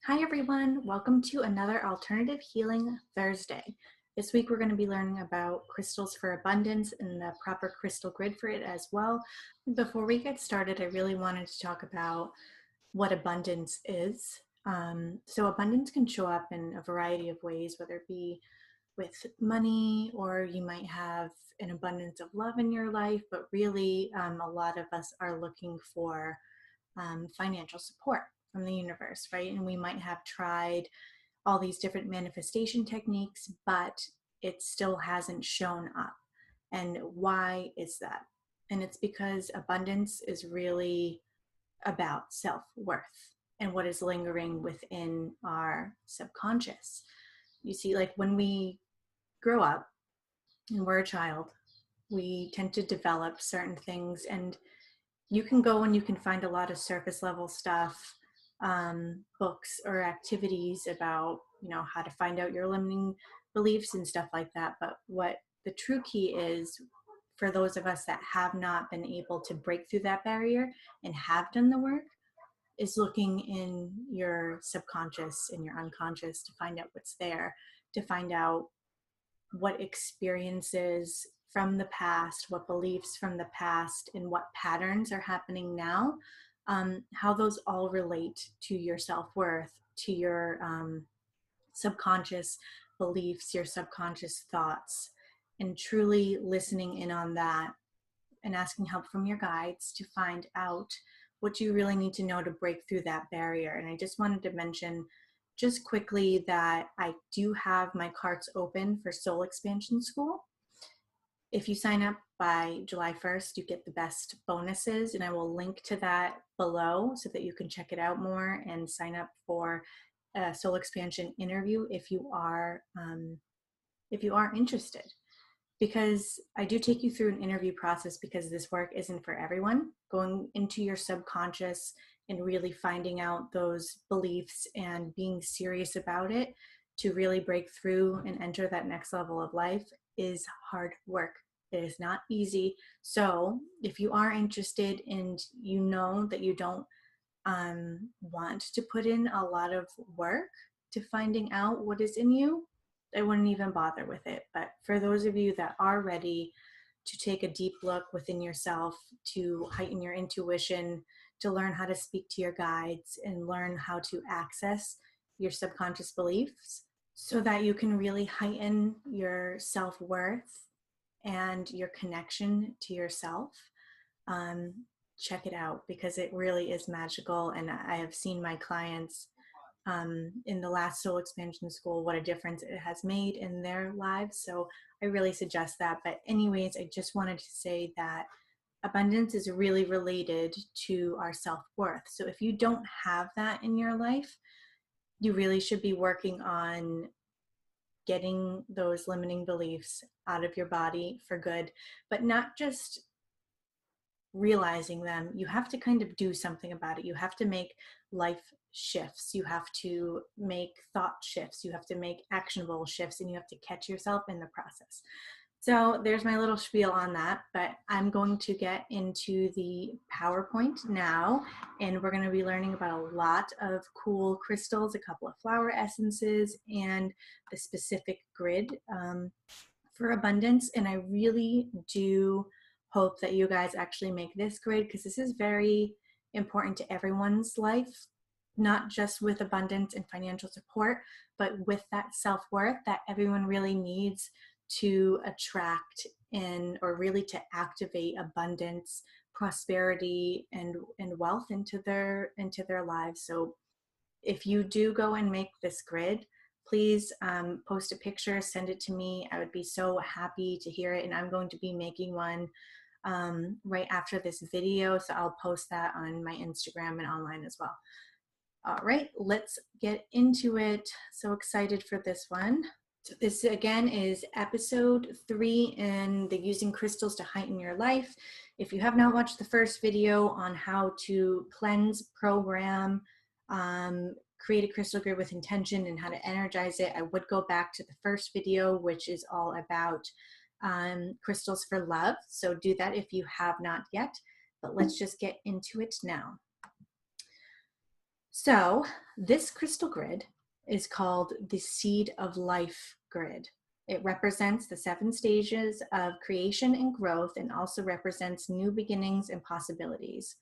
Hi everyone, welcome to another Alternative Healing Thursday. This week we're going to be learning about crystals for abundance and the proper crystal grid for it as well. Before we get started, I really wanted to talk about what abundance is. So abundance can show up in a variety of ways, whether it be with money, or you might have an abundance of love in your life, but really a lot of us are looking for financial support from the universe, right? And we might have tried all these different manifestation techniques, but it still hasn't shown up. And why is that? And it's because abundance is really about self-worth and what is lingering within our subconscious. You see, like when we grow up and we're a child, we tend to develop certain things, and you can go and you can find a lot of surface level stuff, books or activities about, how to find out your limiting beliefs and stuff like that. But what the true key is for those of us that have not been able to break through that barrier and have done the work is looking in your subconscious and your unconscious to find out what's there, to find out what experiences from the past, what beliefs from the past, and what patterns are happening now, how those all relate to your self-worth, to your subconscious beliefs, your subconscious thoughts, and truly listening in on that and asking help from your guides to find out what you really need to know to break through that barrier. And I just wanted to mention just quickly that I do have my carts open for Soul Expansion School. If you sign up by July 1st, you get the best bonuses, and I will link to that below so that you can check it out more and sign up for a Soul Expansion interview if you are interested. Because I do take you through an interview process, because this work isn't for everyone. Going into your subconscious and really finding out those beliefs and being serious about it to really break through and enter that next level of life is hard work. It is not easy. So if you are interested and you know that you don't want to put in a lot of work to finding out what is in you, I wouldn't even bother with it. But for those of you that are ready to take a deep look within yourself, to heighten your intuition, to learn how to speak to your guides and learn how to access your subconscious beliefs so that you can really heighten your self-worth and your connection to yourself, check it out, because it really is magical. And I have seen my clients in the last Soul Expansion School, what a difference it has made in their lives. So I really suggest that. But anyways, I just wanted to say that abundance is really related to our self-worth. So if you don't have that in your life, you really should be working on getting those limiting beliefs out of your body for good, but not just realizing them. You have to kind of do something about it. You have to make life shifts. You have to make thought shifts. You have to make actionable shifts, and you have to catch yourself in the process. So there's my little spiel on that, but I'm going to get into the PowerPoint now, and we're going to be learning about a lot of cool crystals, a couple of flower essences, and the specific grid for abundance. And I really do hope that you guys actually make this grid, because this is very important to everyone's life, not just with abundance and financial support, but with that self-worth that everyone really needs to attract in, or really to activate abundance, prosperity, and wealth into their lives. So if you do go and make this grid, please post a picture, send it to me. I would be so happy to hear it. And I'm going to be making one right after this video, so I'll post that on my Instagram and online as well. All right, let's get into it. So excited for this one. So this again is episode 3 in the Using Crystals to Heighten Your Life. If you have not watched the first video on how to cleanse, program, create a crystal grid with intention, and how to energize it, I would go back to the first video, which is all about crystals for love. So do that if you have not yet, but let's just get into it now. So this crystal grid is called the Seed of Life grid. It represents the 7 stages of creation and growth and also represents new beginnings and possibilities.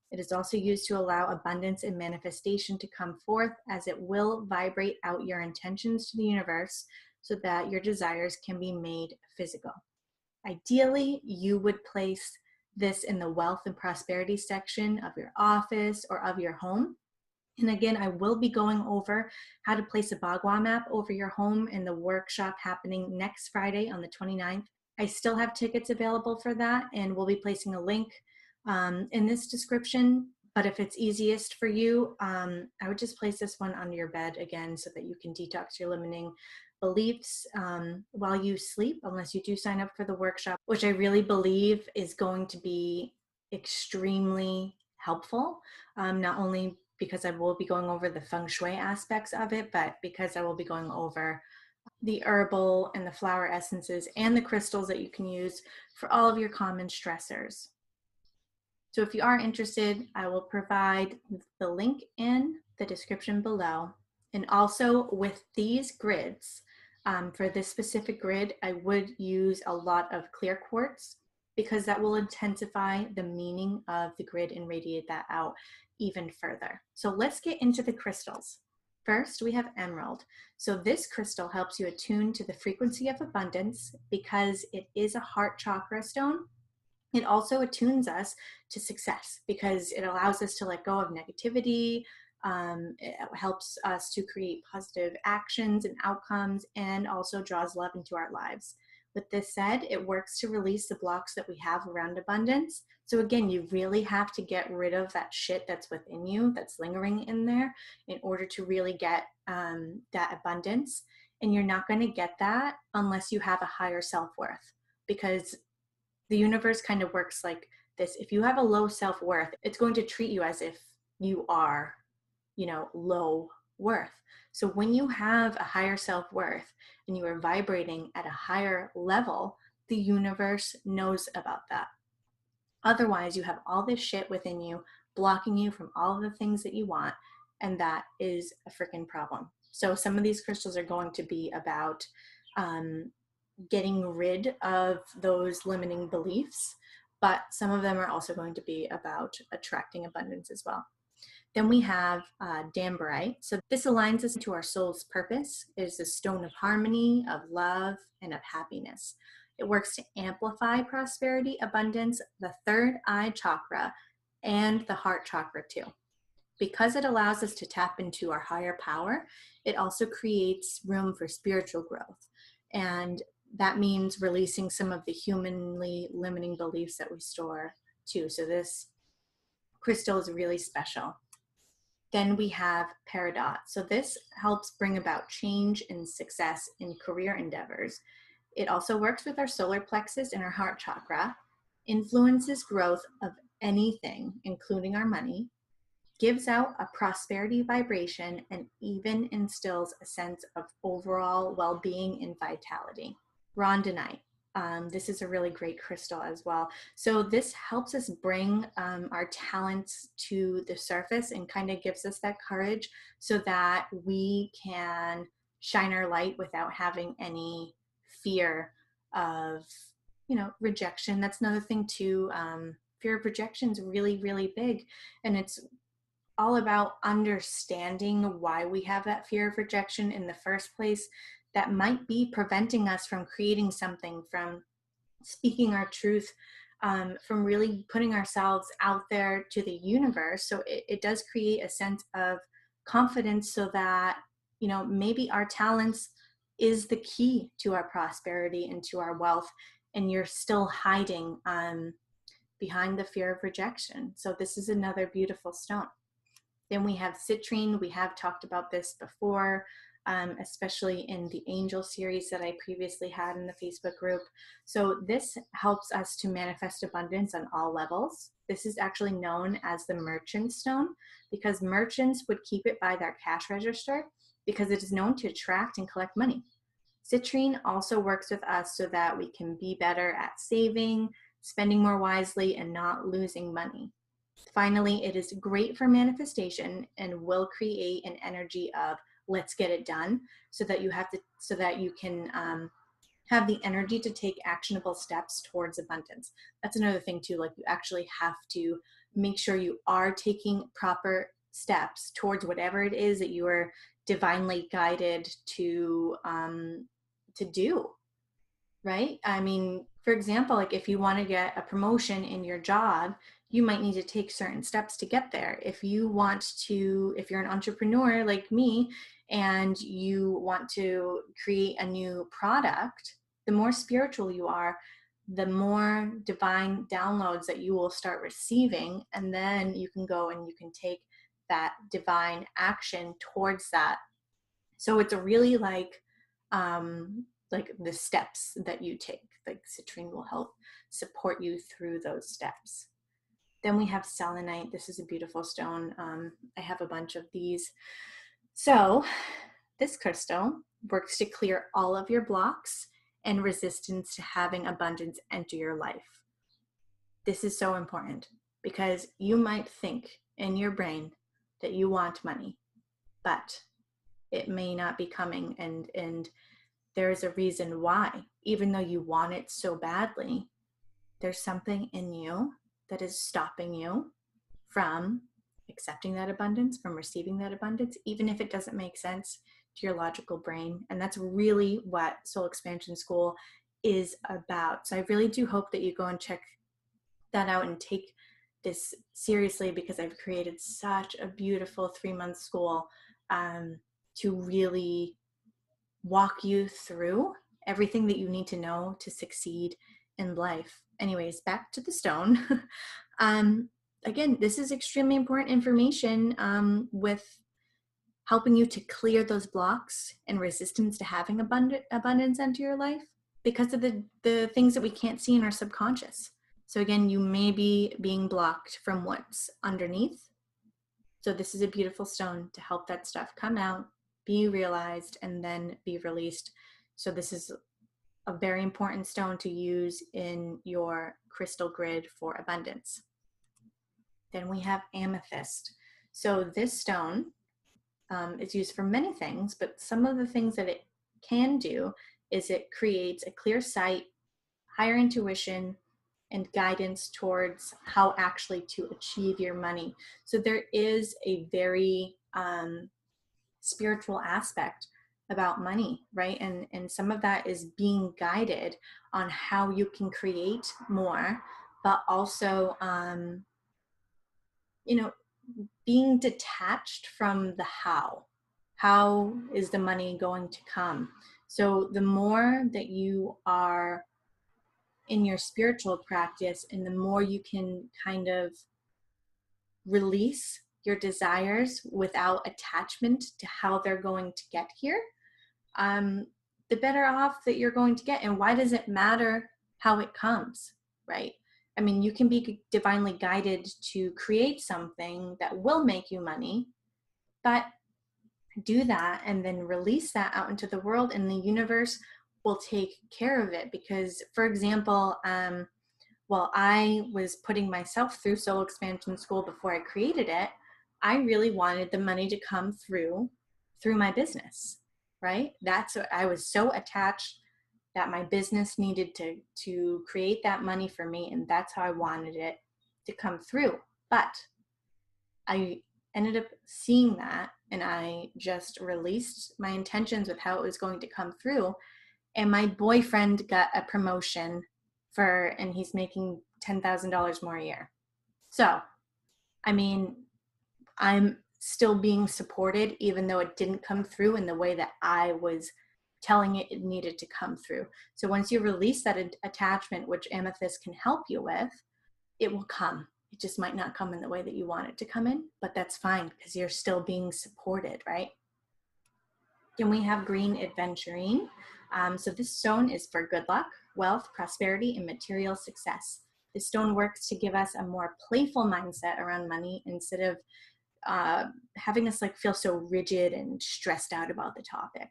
It is also used to allow abundance and manifestation to come forth, as it will vibrate out your intentions to the universe so that your desires can be made physical. Ideally, you would place this in the wealth and prosperity section of your office or of your home. And again, I will be going over how to place a Bagua map over your home in the workshop happening next Friday on the 29th. I still have tickets available for that, and we'll be placing a link in this description. But if it's easiest for you, I would just place this one under your bed again so that you can detox your limiting beliefs while you sleep, unless you do sign up for the workshop, which I really believe is going to be extremely helpful, not only because I will be going over the feng shui aspects of it, but because I will be going over the herbal and the flower essences and the crystals that you can use for all of your common stressors. So if you are interested, I will provide the link in the description below. And also with these grids, for this specific grid, I would use a lot of clear quartz because that will intensify the meaning of the grid and radiate that out even further. So let's get into the crystals. First, we have emerald. So this crystal helps you attune to the frequency of abundance because it is a heart chakra stone. It also attunes us to success because it allows us to let go of negativity. It helps us to create positive actions and outcomes, and also draws love into our lives. With this said, it works to release the blocks that we have around abundance. So again, you really have to get rid of that shit that's within you, that's lingering in there, in order to really get that abundance. And you're not going to get that unless you have a higher self-worth, because the universe kind of works like this. If you have a low self-worth, it's going to treat you as if you are, low worth. So when you have a higher self-worth and you are vibrating at a higher level, the universe knows about that. Otherwise, you have all this shit within you blocking you from all of the things that you want, and that is a freaking problem. So some of these crystals are going to be about getting rid of those limiting beliefs, but some of them are also going to be about attracting abundance as well. Then we have Dambarite. So this aligns us to our soul's purpose. It is a stone of harmony, of love, and of happiness. It works to amplify prosperity, abundance, the third eye chakra, and the heart chakra too. Because it allows us to tap into our higher power, it also creates room for spiritual growth. And that means releasing some of the humanly limiting beliefs that we store too. So this crystal is really special. Then we have Peridot. So this helps bring about change and success in career endeavors. It also works with our solar plexus and our heart chakra, influences growth of anything, including our money, gives out a prosperity vibration, and even instills a sense of overall well-being and vitality. Rondinite. This is a really great crystal as well. So this helps us bring our talents to the surface and kind of gives us that courage so that we can shine our light without having any fear of, rejection. That's another thing too. Fear of rejection is really, really big, and it's all about understanding why we have that fear of rejection in the first place that might be preventing us from creating something, from speaking our truth, from really putting ourselves out there to the universe. So it does create a sense of confidence so that, maybe our talents is the key to our prosperity and to our wealth, and you're still hiding behind the fear of rejection. So this is another beautiful stone. Then we have citrine. We have talked about this before, especially in the angel series that I previously had in the Facebook group. So this helps us to manifest abundance on all levels. This is actually known as the merchant stone because merchants would keep it by their cash register because it is known to attract and collect money. Citrine also works with us so that we can be better at saving, spending more wisely, and not losing money. Finally, it is great for manifestation and will create an energy of let's get it done, so that you can have the energy to take actionable steps towards abundance. That's another thing too. Like, you actually have to make sure you are taking proper steps towards whatever it is that you are divinely guided to do. Right? I mean, for example, like if you want to get a promotion in your job, you might need to take certain steps to get there. If you're an entrepreneur like me and you want to create a new product, the more spiritual you are, the more divine downloads that you will start receiving. And then you can go and you can take that divine action towards that. So it's really like the steps that you take. Like citrine will help support you through those steps. Then we have selenite. This is a beautiful stone. I have a bunch of these. So this crystal works to clear all of your blocks and resistance to having abundance enter your life. This is so important because you might think in your brain that you want money, but it may not be coming, and there's a reason why. Even though you want it so badly, there's something in you that is stopping you from accepting that abundance, from receiving that abundance, even if it doesn't make sense to your logical brain. And that's really what Soul Expansion School is about. So I really do hope that you go and check that out and take this seriously, because I've created such a beautiful 3-month school to really walk you through everything that you need to know to succeed in life. Anyways, back to the stone. Again, this is extremely important information with helping you to clear those blocks and resistance to having abundance enter your life because of the things that we can't see in our subconscious. So again, you may be being blocked from what's underneath. So this is a beautiful stone to help that stuff come out, be realized, and then be released. So this is a very important stone to use in your crystal grid for abundance. Then we have amethyst. So this stone is used for many things, but some of the things that it can do is it creates a clear sight, higher intuition, and guidance towards how actually to achieve your money. So there is a very spiritual aspect about money, right? And some of that is being guided on how you can create more, but also, being detached from the how. How is the money going to come? So the more that you are in your spiritual practice and the more you can kind of release your desires without attachment to how they're going to get here, the better off that you're going to get. And why does it matter how it comes, right? I mean, you can be divinely guided to create something that will make you money, but do that and then release that out into the world, and the universe will take care of it. Because, for example, while I was putting myself through Soul Expansion School before I created it, I really wanted the money to come through my business, right? That's what I was so attached that my business needed to create that money for me, and that's how I wanted it to come through. But I ended up seeing that, and I just released my intentions with how it was going to come through. And my boyfriend got a promotion and he's making $10,000 more a year. So, I mean, I'm still being supported, even though it didn't come through in the way that I was telling it needed to come through. So once you release that attachment, which amethyst can help you with, it will come. It just might not come in the way that you want it to come in, but that's fine because you're still being supported, right? Then we have green adventurine. So this stone is for good luck, wealth, prosperity, and material success. This stone works to give us a more playful mindset around money instead of having us feel so rigid and stressed out about the topic.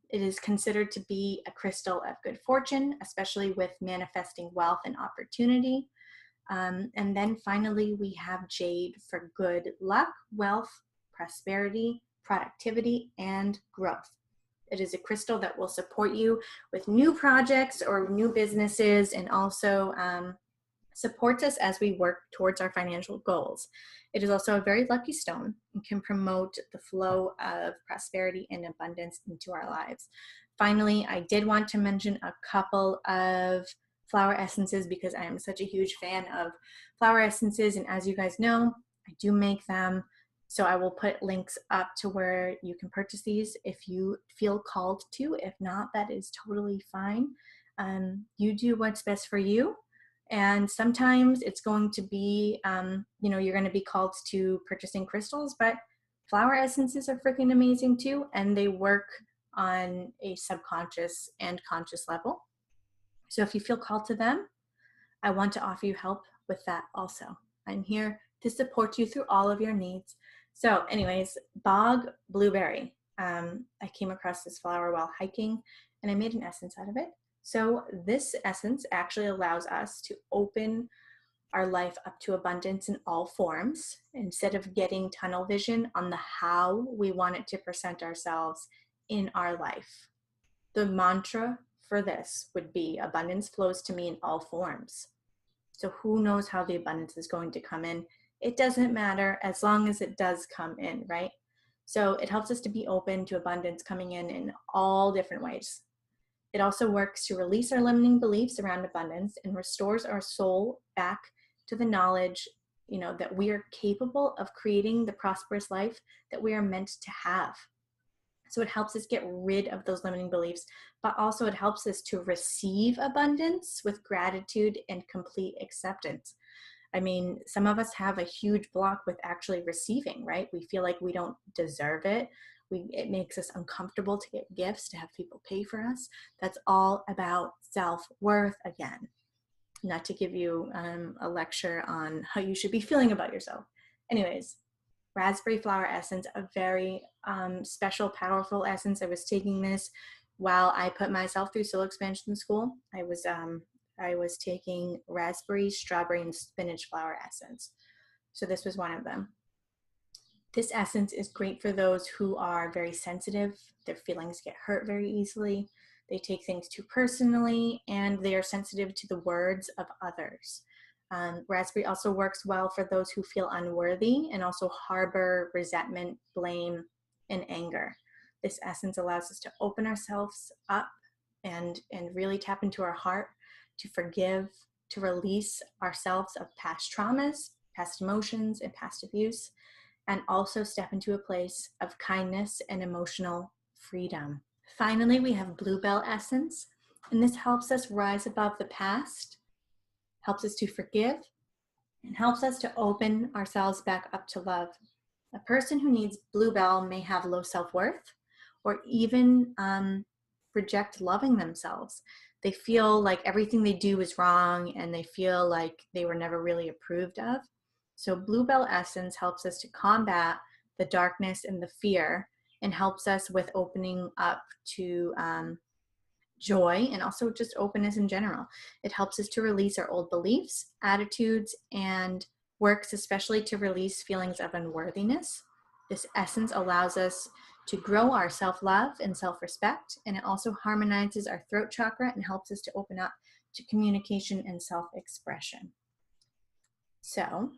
It is considered to be a crystal of good fortune, especially with manifesting wealth and opportunity. And then finally, we have jade for good luck, wealth, prosperity, productivity, and growth. It is a crystal that will support you with new projects or new businesses, and also supports us as we work towards our financial goals. It is also a very lucky stone and can promote the flow of prosperity and abundance into our lives. Finally, I did want to mention a couple of flower essences because I am such a huge fan of flower essences, and as you guys know, I do make them. So I will put links up to where you can purchase these if you feel called to. If not, that is totally fine. You do what's best for you. And sometimes it's going to be, you're going to be called to purchasing crystals, but flower essences are freaking amazing too. And they work on a subconscious and conscious level. So if you feel called to them, I want to offer you help with that also. I'm here to support you through all of your needs. So anyways, bog blueberry. I came across this flower while hiking and I made an essence out of it. So this essence actually allows us to open our life up to abundance in all forms instead of getting tunnel vision on the how we want it to present ourselves in our life. The mantra for this would be abundance flows to me in all forms. So who knows how the abundance is going to come in? It doesn't matter as long as it does come in, right? So it helps us to be open to abundance coming in all different ways. It also works to release our limiting beliefs around abundance and restores our soul back to the knowledge, that we are capable of creating the prosperous life that we are meant to have. So it helps us get rid of those limiting beliefs, but also it helps us to receive abundance with gratitude and complete acceptance. I mean, some of us have a huge block with actually receiving, right? We feel like we don't deserve it. It makes us uncomfortable to get gifts, to have people pay for us. That's all about self-worth again. Not to give you a lecture on how you should be feeling about yourself. Anyways, raspberry flower essence, a very special, powerful essence. I was taking this while I put myself through soul expansion school. I was taking raspberry, strawberry, and spinach flower essence. So this was one of them. This essence is great for those who are very sensitive. Their feelings get hurt very easily. They take things too personally, and they are sensitive to the words of others. Raspberry also works well for those who feel unworthy and also harbor resentment, blame, and anger. This essence allows us to open ourselves up and really tap into our heart, to forgive, to release ourselves of past traumas, past emotions, and past abuse, and also step into a place of kindness and emotional freedom. Finally, we have bluebell essence, and this helps us rise above the past, helps us to forgive, and helps us to open ourselves back up to love. A person who needs bluebell may have low self-worth or even reject loving themselves. They feel like everything they do is wrong and they feel like they were never really approved of. So bluebell essence helps us to combat the darkness and the fear and helps us with opening up to joy and also just openness in general. It helps us to release our old beliefs, attitudes, and works especially to release feelings of unworthiness. This essence allows us to grow our self-love and self-respect, and it also harmonizes our throat chakra and helps us to open up to communication and self-expression. So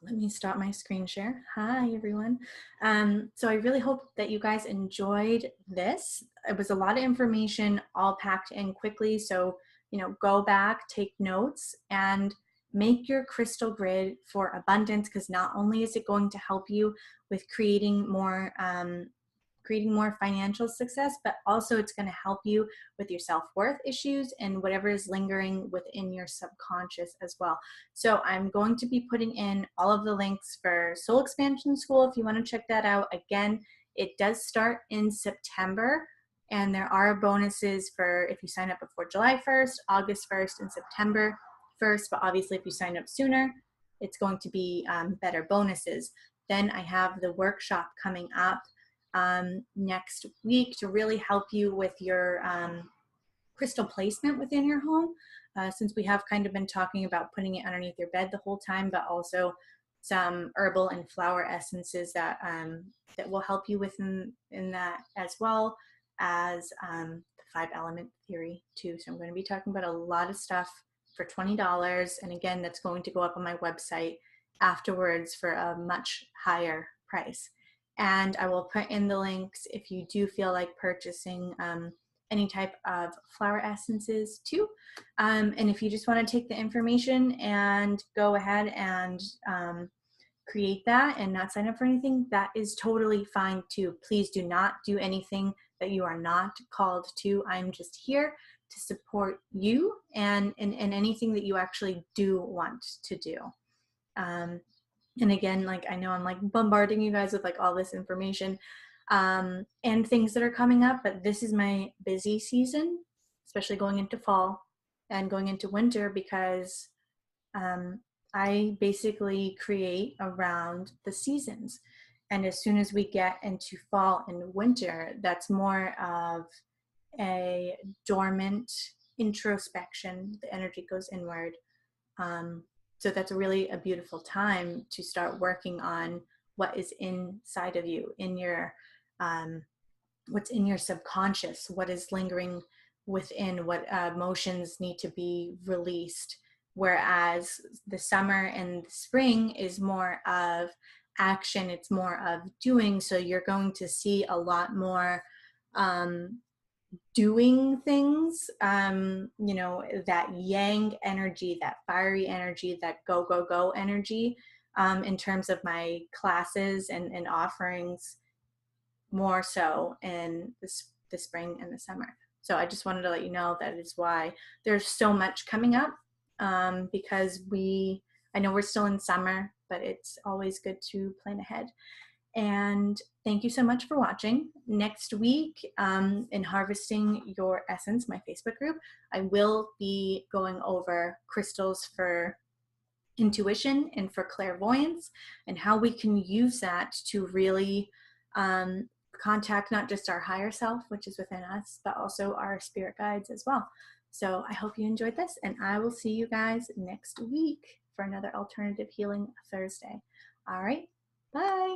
let me stop my screen share. Hi, everyone. So I really hope that you guys enjoyed this. It was a lot of information all packed in quickly. So, go back, take notes, and make your crystal grid for abundance, because not only is it going to help you with creating more financial success, but also it's going to help you with your self-worth issues and whatever is lingering within your subconscious as well. So I'm going to be putting in all of the links for Soul Expansion School if you want to check that out. Again, it does start in September, and there are bonuses for if you sign up before July 1st, August 1st, and September 1st, but obviously if you sign up sooner, it's going to be better bonuses. Then I have the workshop coming up next week to really help you with your crystal placement within your home. since we have kind of been talking about putting it underneath your bed the whole time, but also some herbal and flower essences that that will help you within in that, as well as the 5 element theory too. So I'm going to be talking about a lot of stuff for $20, and again, that's going to go up on my website afterwards for a much higher price. And I will put in the links if you do feel like purchasing any type of flower essences too. And if you just want to take the information and go ahead and create that and not sign up for anything, that is totally fine too. Please do not do anything that you are not called to. I'm just here to support you and anything that you actually do want to do. And again, like, I know I'm like bombarding you guys with like all this information and things that are coming up, but this is my busy season, especially going into fall and going into winter, because I basically create around the seasons. And as soon as we get into fall and winter, that's more of a dormant introspection. The energy goes inward. So that's really a beautiful time to start working on what is inside of you, in your what's in your subconscious, what is lingering within, what emotions need to be released. Whereas the summer and the spring is more of action, it's more of doing. So you're going to see a lot more doing things, you know, that yang energy, that fiery energy, that go, go, go energy, in terms of my classes and offerings, more so in the spring and the summer. So I just wanted to let you know that is why there's so much coming up, because I know we're still in summer, but it's always good to plan ahead. And thank you so much for watching. Next week, in Harvesting Your Essence, my Facebook group, I will be going over crystals for intuition and for clairvoyance, and how we can use that to really contact not just our higher self, which is within us, but also our spirit guides as well. So I hope you enjoyed this, and I will see you guys next week for another Alternative Healing Thursday. All right, bye.